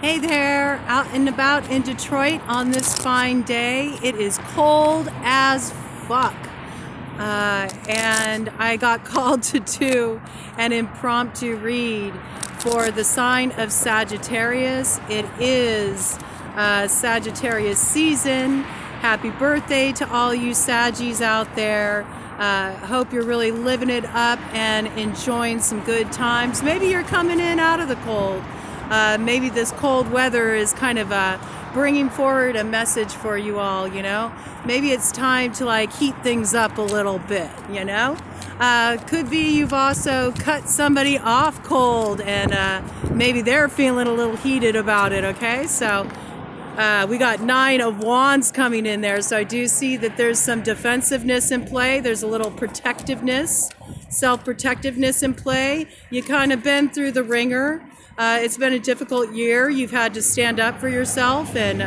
Hey there, out and about in Detroit on this fine day. It is cold as fuck. And I got called to do an impromptu read for the sign of Sagittarius. It is Sagittarius season. Happy birthday to all you Saggies out there. Hope you're really living it up and enjoying some good times. Maybe you're coming in out of the cold. Maybe this cold weather is kind of bringing forward a message for you all, you know? Maybe it's time to heat things up a little bit, you know? Could be you've also cut somebody off cold and maybe they're feeling a little heated about it, okay? So we got 9 of Wands coming in there, so I do see that there's some defensiveness in play. There's a little protectiveness, self-protectiveness in play. You kind of been through the ringer. It's been a difficult year. You've had to stand up for yourself and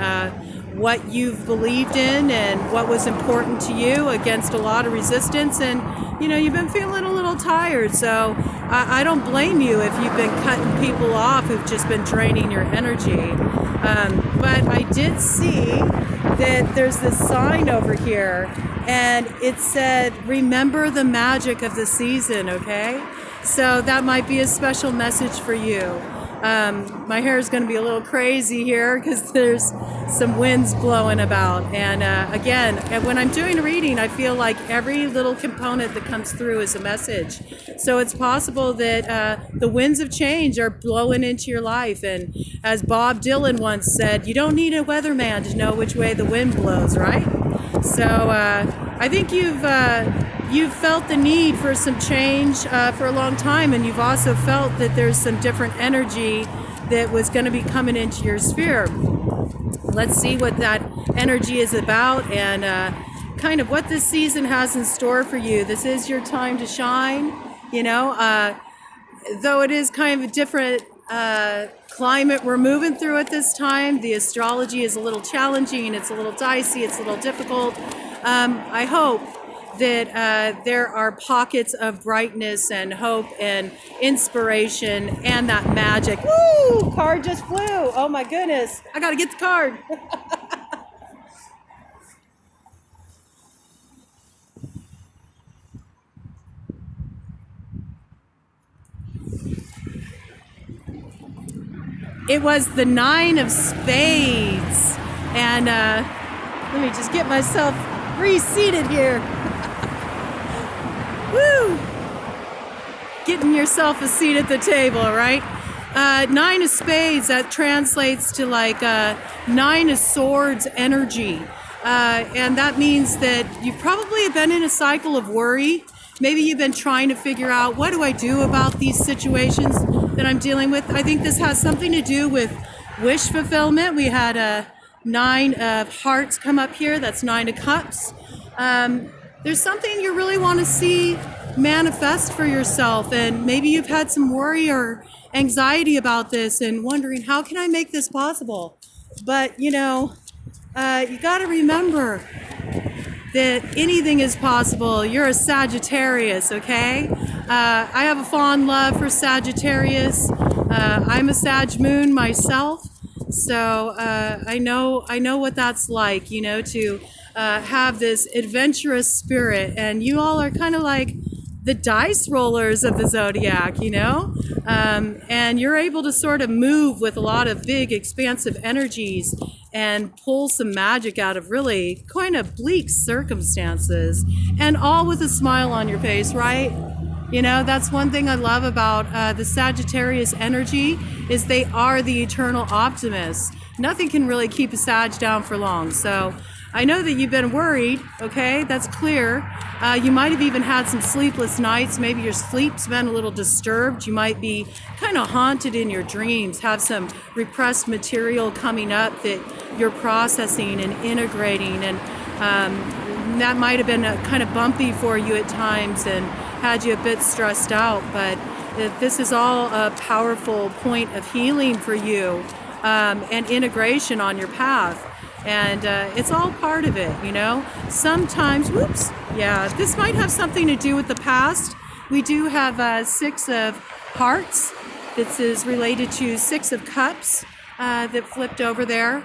what you've believed in and what was important to you against a lot of resistance. And, you know, you've been feeling a little tired. So I don't blame you if you've been cutting people off who've just been draining your energy. But I did see that there's this sign over here and it said, remember the magic of the season, okay? So that might be a special message for you. My hair is going to be a little crazy here because there's some winds blowing about. And again, when I'm doing a reading, I feel like every little component that comes through is a message. So it's possible that the winds of change are blowing into your life. And as Bob Dylan once said, you don't need a weatherman to know which way the wind blows, right? So I think you've felt the need for some change for a long time, and you've also felt that there's some different energy that was going to be coming into your sphere. Let's see what that energy is about and kind of what this season has in store for you. This is your time to shine, you know, though it is kind of a different climate we're moving through at this time. The astrology is a little challenging, it's a little dicey, it's a little difficult. I hope that there are pockets of brightness and hope and inspiration and that magic. Woo! Card just flew. Oh my goodness. I gotta get the card. It was the 9 of Spades. And let me just get myself reseated here. Woo! Getting yourself a seat at the table, right? 9 of Spades, that translates to 9 of Swords energy. And that means that you've probably been in a cycle of worry. Maybe you've been trying to figure out, what do I do about these situations that I'm dealing with? I think this has something to do with wish fulfillment. We had a 9 of Hearts come up here. That's 9 of Cups. There's something you really want to see manifest for yourself, and maybe you've had some worry or anxiety about this and wondering, how can I make this possible? But, you know, you got to remember that anything is possible. You're a Sagittarius, okay? I have a fond love for Sagittarius. I'm a Sag moon myself, so I know what that's like, you know, to have this adventurous spirit. And you all are kind of like the dice rollers of the zodiac, you know? And you're able to sort of move with a lot of big, expansive energies and pull some magic out of really kind of bleak circumstances, and all with a smile on your face, right? You know, that's one thing I love about the Sagittarius energy, is they are the eternal optimists. Nothing can really keep a Sag down for long. So I know that you've been worried, okay? That's clear. You might have even had some sleepless nights. Maybe your sleep's been a little disturbed. You might be kind of haunted in your dreams, have some repressed material coming up that you're processing and integrating. And that might have been kind of bumpy for you at times and had you a bit stressed out. But this is all a powerful point of healing for you and integration on your path. And it's all part of it, you know. Sometimes, this might have something to do with the past. We do have 6 of Hearts. This is related to 6 of Cups. that flipped over there.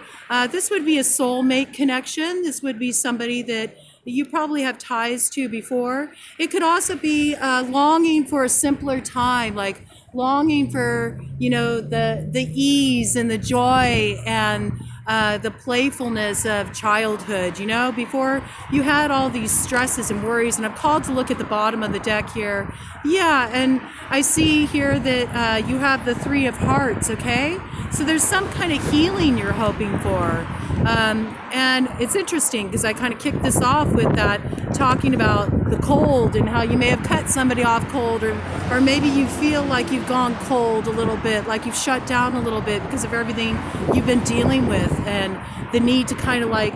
This would be a soulmate connection. This would be somebody that you probably have ties to before. It could also be longing for a simpler time, like longing for, the ease and the joy and the playfulness of childhood, before you had all these stresses and worries. And I'm called to look at the bottom of the deck here. Yeah, and I see here that you have the Three of Hearts, okay? So there's some kind of healing you're hoping for. And it's interesting because I kind of kicked this off with that, talking about the cold and how you may have cut somebody off cold, or maybe you feel like you've gone cold a little bit, like you've shut down a little bit because of everything you've been dealing with, and the need to kind of like,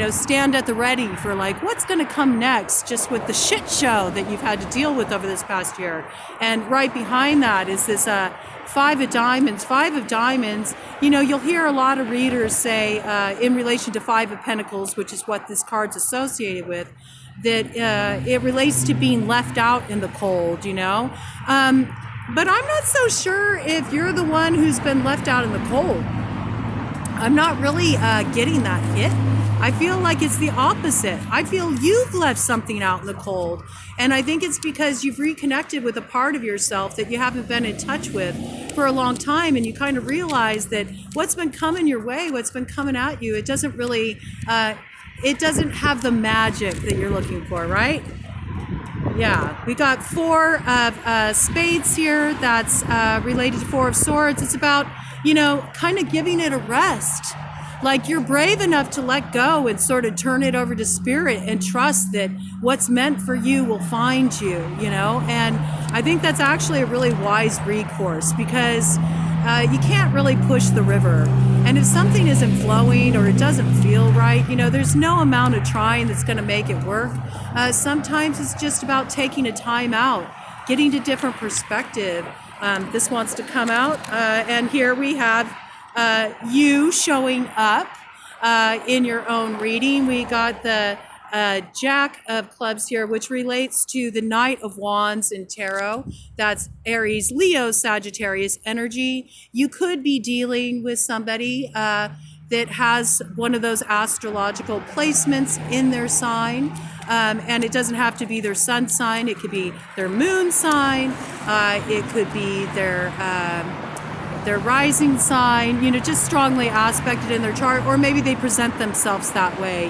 stand at the ready for like what's going to come next, just with the shit show that you've had to deal with over this past year. And right behind that is this Five of Diamonds. Five of Diamonds, you'll hear a lot of readers say in relation to Five of Pentacles, which is what this card's associated with, that it relates to being left out in the cold, but I'm not so sure if you're the one who's been left out in the cold. I'm not really getting that hit. I feel like it's the opposite. I feel you've left something out in the cold. And I think it's because you've reconnected with a part of yourself that you haven't been in touch with for a long time. And you kind of realize that what's been coming your way, what's been coming at you, it doesn't really, it doesn't have the magic that you're looking for, right? Yeah, we got Four of Spades here. That's related to Four of Swords. It's about, kind of giving it a rest. Like you're brave enough to let go and sort of turn it over to spirit and trust that what's meant for you will find you, and I think that's actually a really wise recourse, because you can't really push the river. And if something isn't flowing or it doesn't feel right, there's no amount of trying that's going to make it work. Sometimes it's just about taking a time out, getting to different perspective. This wants to come out, and here we have you showing up in your own reading. We got the Jack of Clubs here, which relates to the Knight of Wands in Tarot. That's Aries, Leo, Sagittarius energy. You could be dealing with somebody that has one of those astrological placements in their sign. And it doesn't have to be their sun sign. It could be their moon sign. It could be their rising sign, just strongly aspected in their chart, or maybe they present themselves that way,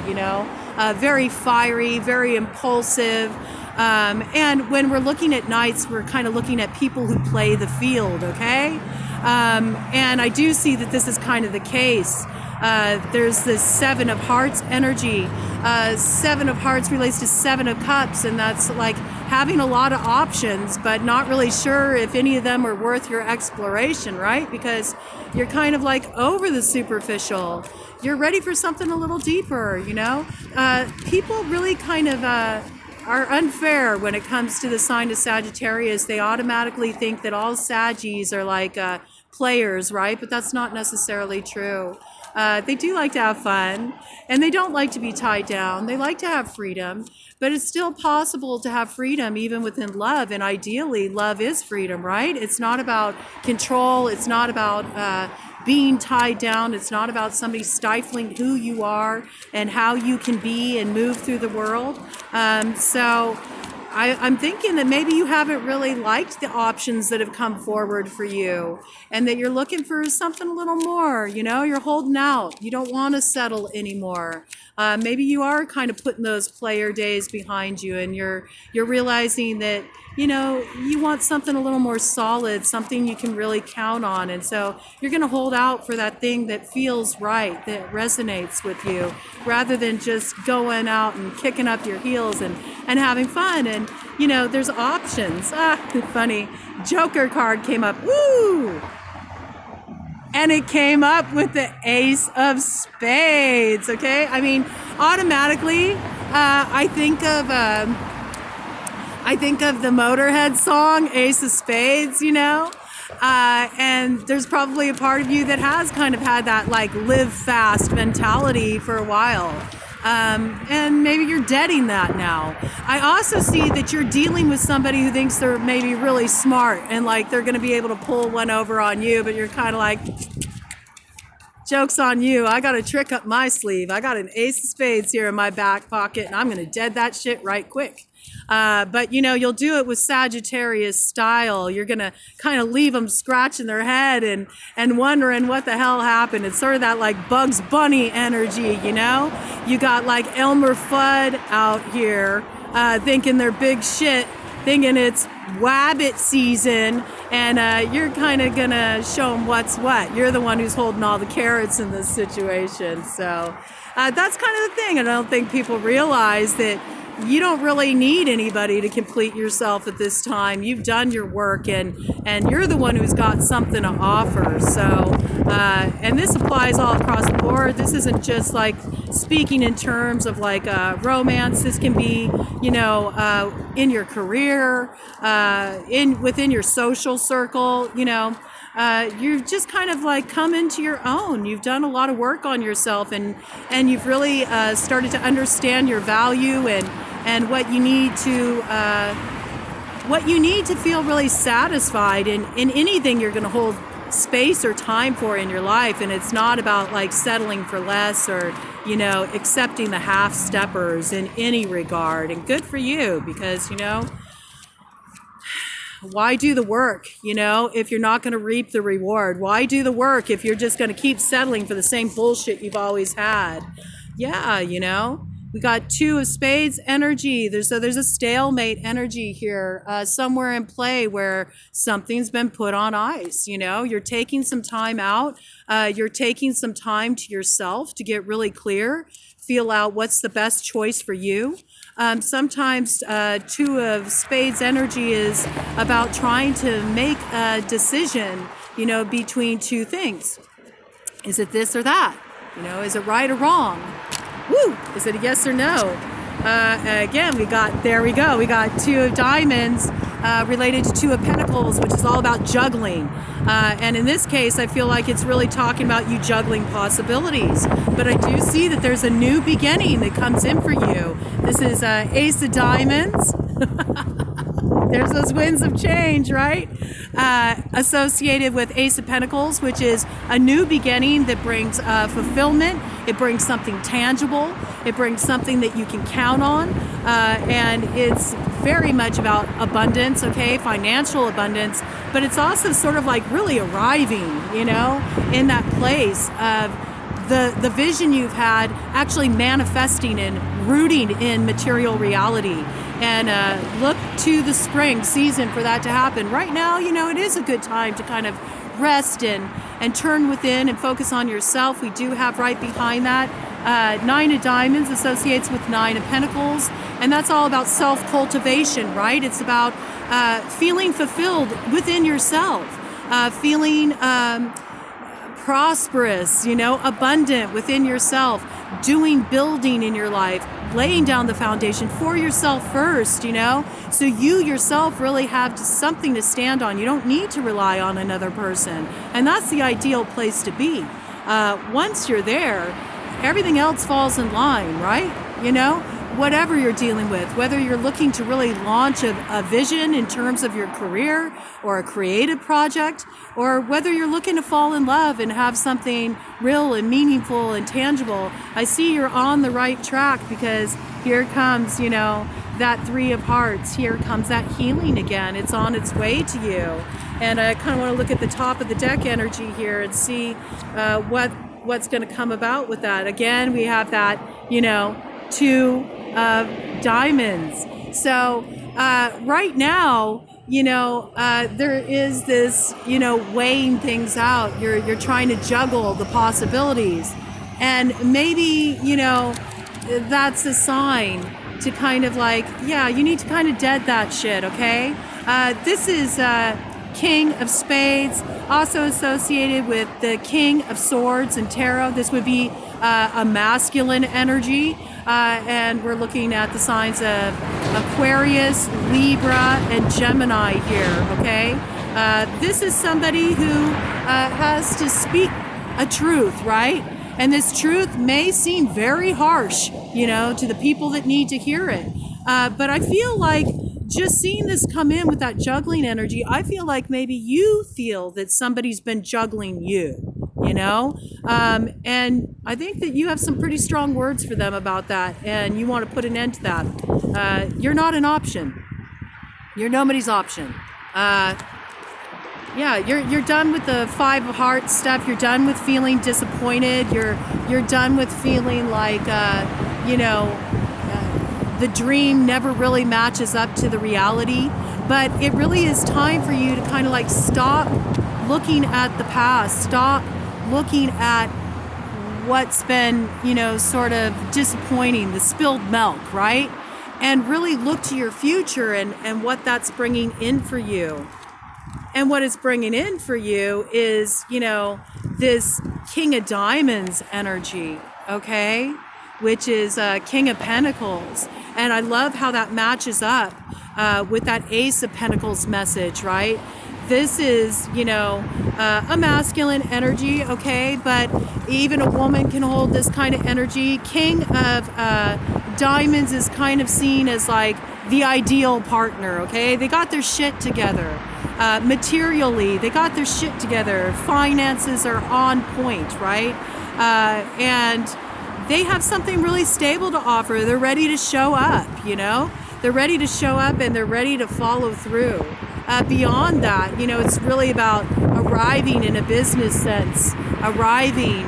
very fiery, very impulsive. And when we're looking at knights, we're kind of looking at people who play the field, okay? And I do see that this is kind of the case. There's this Seven of Hearts energy. Seven of Hearts relates to Seven of Cups, and that's like having a lot of options, but not really sure if any of them are worth your exploration, right? Because you're kind of like over the superficial. You're ready for something a little deeper, People really kind of are unfair when it comes to the sign of Sagittarius. They automatically think that all Saggies are like players, right? But that's not necessarily true. They do like to have fun, and they don't like to be tied down. They like to have freedom, but it's still possible to have freedom even within love. And ideally, love is freedom, right? It's not about control. It's not about being tied down. It's not about somebody stifling who you are and how you can be and move through the world. So I'm thinking that maybe you haven't really liked the options that have come forward for you, and that you're looking for something a little more, you're holding out. You don't want to settle anymore. Maybe you are kind of putting those player days behind you, and you're realizing that, you want something a little more solid, something you can really count on. And so you're going to hold out for that thing that feels right, that resonates with you, rather than just going out and kicking up your heels and having fun. And, there's options. Funny. Joker card came up. Woo! And it came up with the Ace of Spades, okay? I mean, automatically, I think of the Motorhead song, Ace of Spades, and there's probably a part of you that has kind of had that like live fast mentality for a while. And maybe you're deading that now. I also see that you're dealing with somebody who thinks they're maybe really smart and like they're going to be able to pull one over on you, but you're kind of like, Joke's on you. I got a trick up my sleeve. I got an ace of spades here in my back pocket, and I'm going to dead that shit right quick. But you know, you'll do it with Sagittarius style. You're going to kind of leave them scratching their head and wondering what the hell happened. It's sort of that like Bugs Bunny energy, you know? You got like Elmer Fudd out here thinking they're big shit, thinking it's Wabbit season, and you're kind of going to show them what's what. You're the one who's holding all the carrots in this situation. So that's kind of the thing. And I don't think people realize that you don't really need anybody to complete yourself at this time. You've done your work, and you're the one who's got something to offer. So, and this applies all across the board. This isn't just like speaking in terms of like romance. This can be, you know, in your career, within your social circle, you know. You've just kind of like come into your own. You've done a lot of work on yourself, and you've really started to understand your value and what you need to feel really satisfied in anything you're going to hold space or time for in your life. And it's not about like settling for less or, you know, accepting the half steppers in any regard. And good for you, because, you know, why do the work, you know, if you're not going to reap the reward? Why do the work if you're just going to keep settling for the same bullshit you've always had? Yeah, you know, we got 2 of spades energy. There's a stalemate energy here, somewhere in play where something's been put on ice. You know, you're taking some time out. You're taking some time to yourself to get really clear, feel out what's the best choice for you. Sometimes 2 of spades energy is about trying to make a decision, you know, between 2 things. Is it this or that? You know, is it right or wrong? Woo! Is it a yes or no? Again, we got 2 of diamonds related to 2 of pentacles, which is all about juggling. And in this case, I feel like it's really talking about you juggling possibilities. But I do see that there's a new beginning that comes in for you. This is ace of diamonds. There's those winds of change, right? Associated with ace of pentacles, which is a new beginning that brings fulfillment. It brings something tangible. It brings something that you can count on. And it's very much about abundance, okay? Financial abundance. But it's also sort of like really arriving, you know, in that place of the vision you've had actually manifesting and rooting in material reality. And look to the spring season for that to happen. Right now, you know, it is a good time to kind of rest and turn within and focus on yourself. We do have right behind that 9 of diamonds associates with 9 of pentacles. And that's all about self-cultivation, right? It's about feeling fulfilled within yourself, feeling prosperous, you know, abundant within yourself, building in your life, laying down the foundation for yourself first, you know, so you yourself really have something to stand on. You don't need to rely on another person. And that's the ideal place to be. Once you're there, everything else falls in line, right? You know, whatever you're dealing with, whether you're looking to really launch a vision in terms of your career or a creative project, or whether you're looking to fall in love and have something real and meaningful and tangible, I see you're on the right track, because here comes, you know, that 3 of hearts. Here comes that healing again. It's on its way to you. And I kind of want to look at the top of the deck energy here and see what's going to come about with that. Again, we have that, you know, 2 of diamonds. So right now, you know, there is this, you know, weighing things out. You're trying to juggle the possibilities, and maybe, you know, that's a sign to kind of like, yeah, you need to kind of dead that shit, okay? This is King of Spades, also associated with the King of Swords and Tarot. This would be a masculine energy. And we're looking at the signs of Aquarius, Libra, and Gemini here, okay? This is somebody who has to speak a truth, right? And this truth may seem very harsh, you know, to the people that need to hear it. But I feel like just seeing this come in with that juggling energy, I feel like maybe you feel that somebody's been juggling you. you know? And I think that you have some pretty strong words for them about that, and you want to put an end to that. You're not an option. You're nobody's option. Yeah, you're done with the Five of Hearts stuff. You're done with feeling disappointed. You're done with feeling like the dream never really matches up to the reality. But it really is time for you to kind of like stop looking at the past, stop looking at what's been, sort of disappointing, the spilled milk, right? And really look to your future and what that's bringing in for you. And what it's bringing in for you is, this King of Diamonds energy, okay? Which is King of Pentacles. And I love how that matches up with that Ace of Pentacles message, right? This is, a masculine energy, okay? But even a woman can hold this kind of energy. King of Diamonds is kind of seen as like the ideal partner, okay? They got their shit together. Materially, they got their shit together. Finances are on point, right? And they have something really stable to offer. They're ready to show up, They're ready to show up and they're ready to follow through. Beyond that, it's really about arriving in a business sense, arriving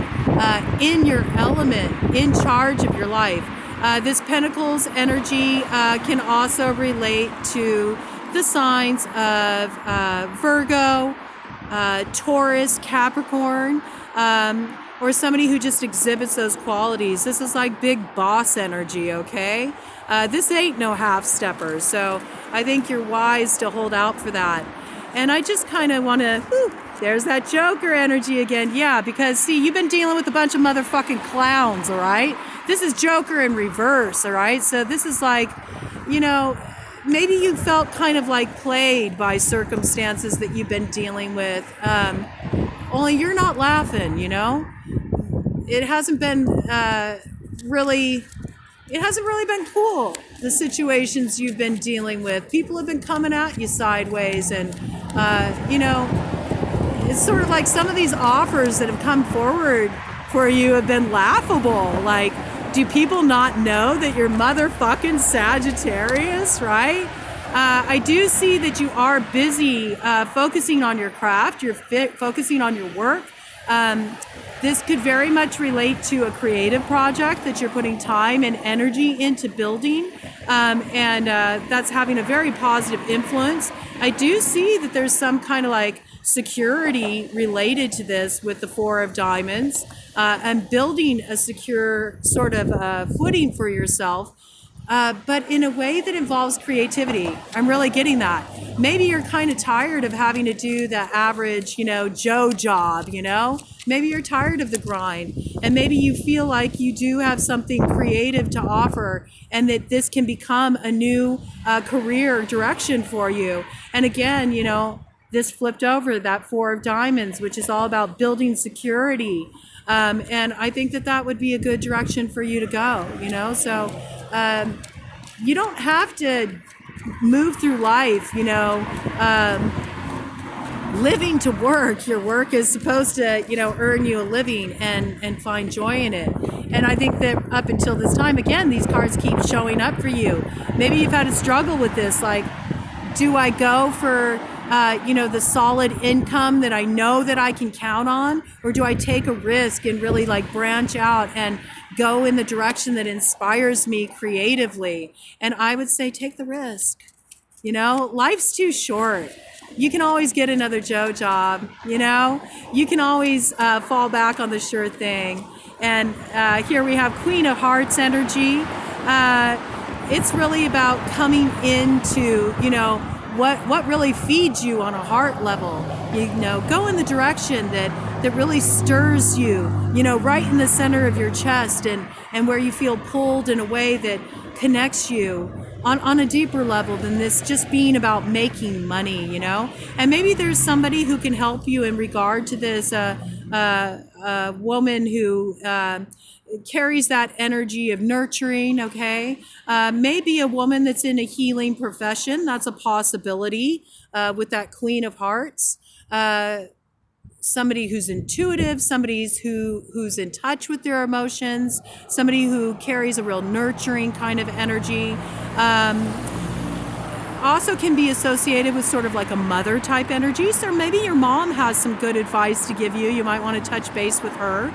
in your element, in charge of your life. This Pentacles energy can also relate to the signs of Virgo, Taurus, Capricorn, or somebody who just exhibits those qualities. This is like big boss energy, okay? This ain't no half-stepper, so I think you're wise to hold out for that. And I just kind of want to, there's that Joker energy again. Yeah, because see, you've been dealing with a bunch of motherfucking clowns, all right? This is Joker in reverse, all right? So this is like, maybe you felt kind of like played by circumstances that you've been dealing with. Only you're not laughing, It hasn't been really been cool, the situations you've been dealing with. People have been coming at you sideways, and it's sort of like some of these offers that have come forward for you have been laughable. Like, do people not know that you're motherfucking Sagittarius, right? I do see that you are busy focusing on your craft. You're focusing on your work. This could very much relate to a creative project that you're putting time and energy into building, and that's having a very positive influence. I do see that there's some kind of like security related to this with the Four of Diamonds, and building a secure sort of footing for yourself. But in a way that involves creativity. I'm really getting that. Maybe you're kind of tired of having to do the average, Joe job, Maybe you're tired of the grind, and maybe you feel like you do have something creative to offer, and that this can become a new career direction for you. And again, this flipped over, that Four of Diamonds, which is all about building security. And I think that would be a good direction for you to go, So you don't have to move through life, living to work. Your work is supposed to, earn you a living and find joy in it. And I think that up until this time, again, these cards keep showing up for you. Maybe you've had a struggle with this, like, do I go for the solid income that I know that I can count on, or do I take a risk and really like branch out and go in the direction that inspires me creatively? And I would say take the risk. Life's too short. You can always get another Joe job. You can always fall back on the sure thing. And here we have Queen of Hearts energy. It's really about coming into, what really feeds you on a heart level. Go in the direction that really stirs you, right in the center of your chest, and where you feel pulled in a way that connects you on a deeper level than this just being about making money, And maybe there's somebody who can help you in regard to this, woman who carries that energy of nurturing, okay? Maybe a woman that's in a healing profession. That's a possibility with that Queen of Hearts. somebody who's intuitive, somebody who's in touch with their emotions, somebody who carries a real nurturing kind of energy. Also can be associated with sort of like a mother type energy. So maybe your mom has some good advice to give you. You might want to touch base with her.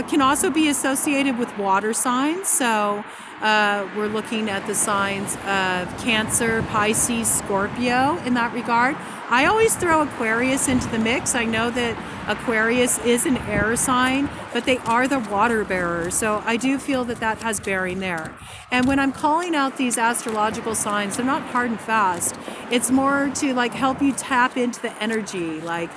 Can also be associated with water signs. So we're looking at the signs of Cancer, Pisces, Scorpio in that regard. I always throw Aquarius into the mix. I know that Aquarius is an air sign, but they are the water bearers. So I do feel that that has bearing there. And when I'm calling out these astrological signs, they're not hard and fast. It's more to like help you tap into the energy. Like,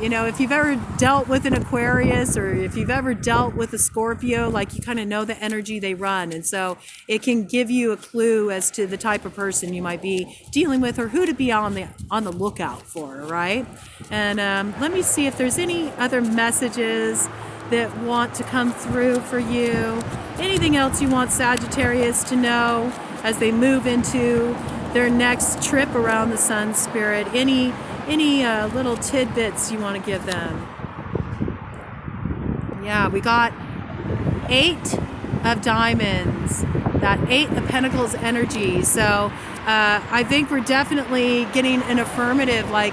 you know, if you've ever dealt with an Aquarius or if you've ever dealt with a Scorpio, like you kind of know the energy they run. And so it can give you a clue as to the type of person you might be dealing with or who to be on the lookout for, right? And let me see if there's any other messages that want to come through for you. Anything else you want Sagittarius to know as they move into their next trip around the sun spirit? Any little tidbits you want to give them? Yeah, we got 8 of diamonds, that 8 of pentacles energy. So I think we're definitely getting an affirmative, like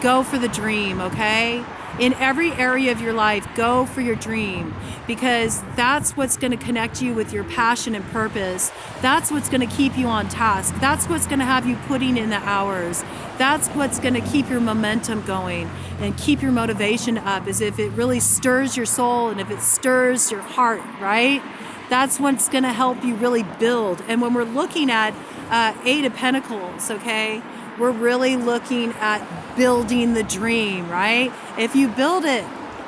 go for the dream, okay? In every area of your life, go for your dream, because that's what's going to connect you with your passion and purpose. That's what's going to keep you on task. That's what's going to have you putting in the hours. That's what's going to keep your momentum going and keep your motivation up, is if it really stirs your soul and if it stirs your heart, right? That's what's going to help you really build. And when we're looking at 8 of Pentacles, okay, we're really looking at building the dream, right? If you build it,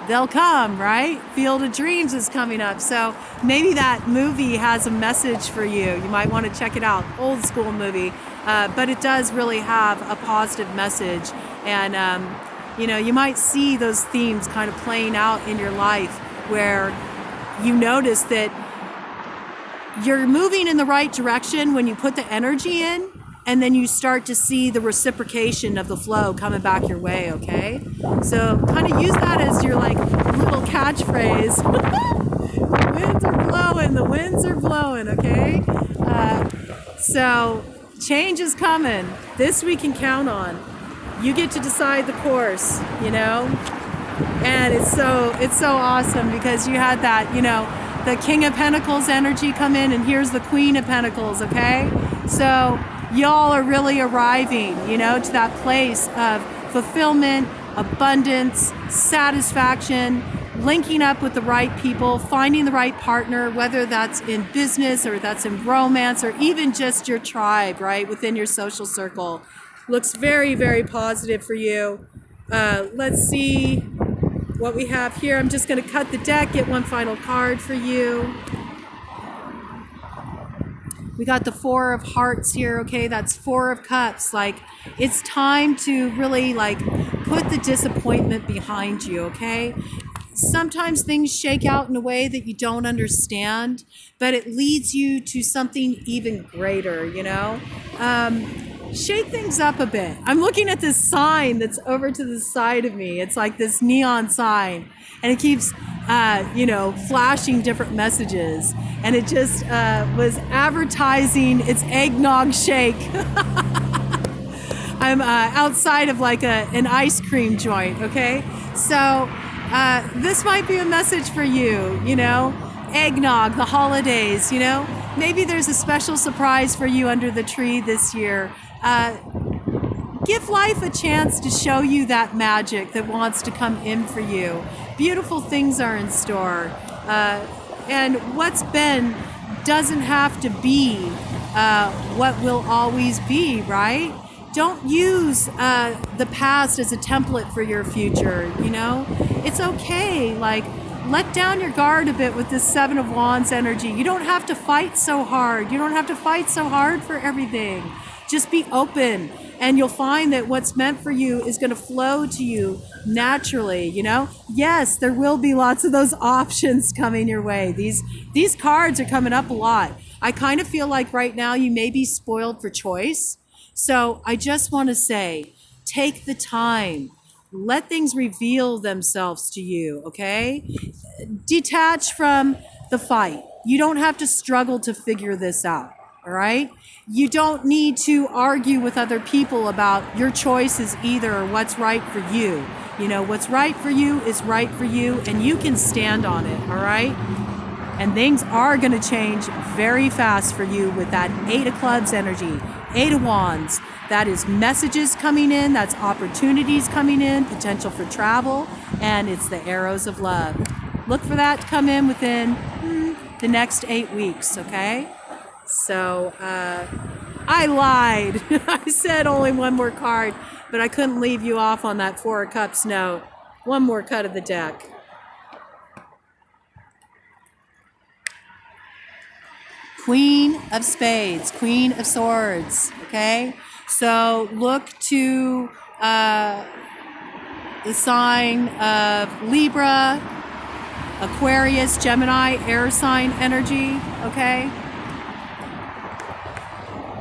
they'll come, right? Field of Dreams is coming up. So maybe that movie has a message for you. You might want to check it out. Old school movie. But it does really have a positive message. And, you know, you might see those themes kind of playing out in your life where you notice that you're moving in the right direction when you put the energy in, and then you start to see the reciprocation of the flow coming back your way, okay? So kind of use that as your like little catchphrase. The winds are blowing, the winds are blowing, okay? So change is coming. This we can count on. You get to decide the course, you know? And it's so awesome because you had that, you know, the King of Pentacles energy come in, and here's the Queen of Pentacles, okay? So y'all are really arriving, you know, to that place of fulfillment, abundance, satisfaction, linking up with the right people, finding the right partner, whether that's in business or that's in romance or even just your tribe, right, within your social circle. Looks very, very positive for you. Let's see what we have here. I'm just going to cut the deck, get one final card for you. We got the 4 of Hearts here, okay? That's 4 of Cups. Like, it's time to really, like, put the disappointment behind you, okay? Sometimes things shake out in a way that you don't understand, but it leads you to something even greater, you know? Shake things up a bit. I'm looking at this sign that's over to the side of me. It's like this neon sign, and it keeps, you know, flashing different messages. And it just was advertising its eggnog shake. I'm outside of like an ice cream joint, okay? So this might be a message for you, you know? Eggnog, the holidays, you know? Maybe there's a special surprise for you under the tree this year. Give life a chance to show you that magic that wants to come in for you. Beautiful things are in store. And what's been doesn't have to be what will always be, right? Don't use the past as a template for your future, you know? It's okay, like, let down your guard a bit with this 7 of Wands energy. You don't have to fight so hard. You don't have to fight so hard for everything. Just be open, and you'll find that what's meant for you is going to flow to you naturally, you know? Yes, there will be lots of those options coming your way. These cards are coming up a lot. I kind of feel like right now you may be spoiled for choice. So I just want to say, take the time, let things reveal themselves to you, okay? Detach from the fight. You don't have to struggle to figure this out, all right? You don't need to argue with other people about your choice is either or what's right for you. You know, what's right for you is right for you, and you can stand on it, all right? And things are going to change very fast for you with that 8 of clubs energy, 8 of wands. That is messages coming in, that's opportunities coming in, potential for travel, and it's the arrows of love. Look for that to come in within the next 8 weeks, okay? So, I lied. I said only one more card, but I couldn't leave you off on that 4 of Cups note. One more cut of the deck. Queen of Spades, Queen of Swords, okay? So look to the sign of Libra, Aquarius, Gemini, air sign energy, okay?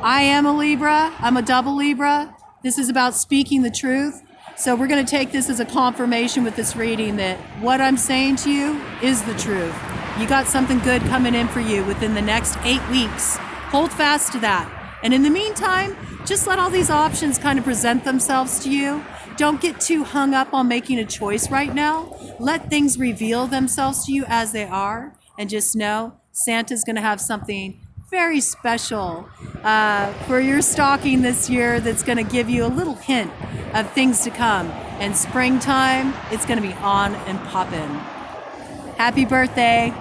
I am a Libra. I'm a double Libra. This is about speaking the truth. So we're going to take this as a confirmation with this reading that what I'm saying to you is the truth. You got something good coming in for you within the next 8 weeks. Hold fast to that. And in the meantime, just let all these options kind of present themselves to you. Don't get too hung up on making a choice right now. Let things reveal themselves to you as they are. And just know Santa's going to have something very special for your stocking this year that's going to give you a little hint of things to come. And springtime, it's going to be on and poppin'. Happy birthday.